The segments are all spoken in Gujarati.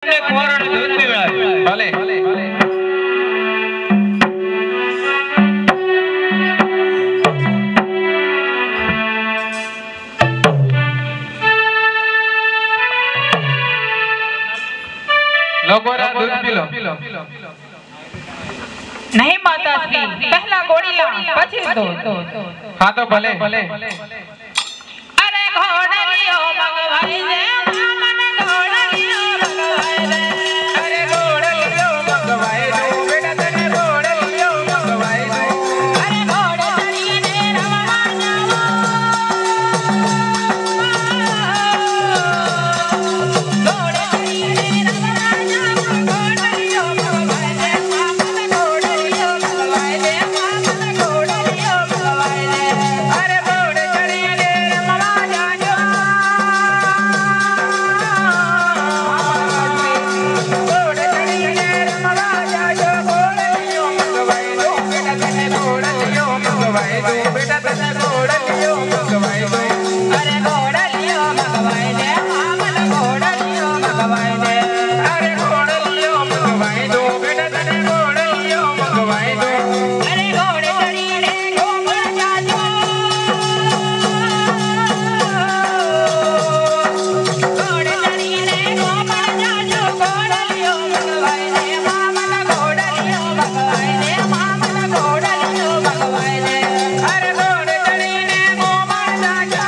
કોરણ દૂધ પીવડાવ્યું. ભલે લોકો રા દૂધ પી લો. નહીં માતાશ્રી, પહેલા ગોળીલા પછી દૂધ. હા તો ભલે ભલે. અરે ઘોડલિયો મગવાઈ દે મને ઘોડલિયો મગવાઈ દે. અરે ઘોડલિયો મગવાઈ દો બેટા, તને ઘોડલિયો મગવાઈ દો. અરે ઘોડે ચડીને રમવા જાવો. ઘોડે ચડીને રમવા જાવો. ઘોડલિયો મગવાઈ દે મને ઘોડલિયો મગવાઈ દે. મને ઘોડલિયો મગવાઈ દે. અરે ઘોડે ચડીને રમવા જાજો. ઘોડે ચડીને રમવા જાજો. ઘોડલિયો મગવાઈ દો બેટા, તને ઘોડલિયો મગવાઈ દો. બેટા તને ઘોડલિયો મગવાઈ દો. અરે ઘોડલિયો મગવાઈ દે મને ઘોડલિયો મગવાઈ દે. અરે ઘોડલિયો મગવાઈ દો બેટા, તને ઘોડલિયો મગવાઈ દો. અરે ઘોડે ચડીને ગોમળ જાજો. ઘોડે ચડીને ગોમળ જાજો. ઘોડલિયો મગવાઈ દે મને ઘોડલિયો મગવાઈ દે. મને ઘોડલિયો મગવાઈ દે. અરે ઘોડે ચડીને ગોમળ જાજો.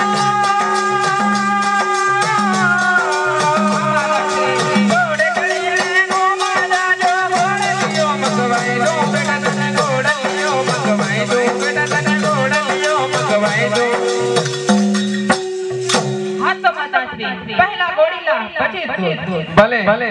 ઘોડે ચડીને ગોમળ જાજો. ઘોડલિયો મગવાઈ દો બેટા, તને ઘોડલિયો મગવાઈ દો. બેટા તને ઘોડલિયો મગવાઈ દો. હા તો માતાશ્રી, પહેલા ગોળીલા પછી દૂધ. ભલે ભલે.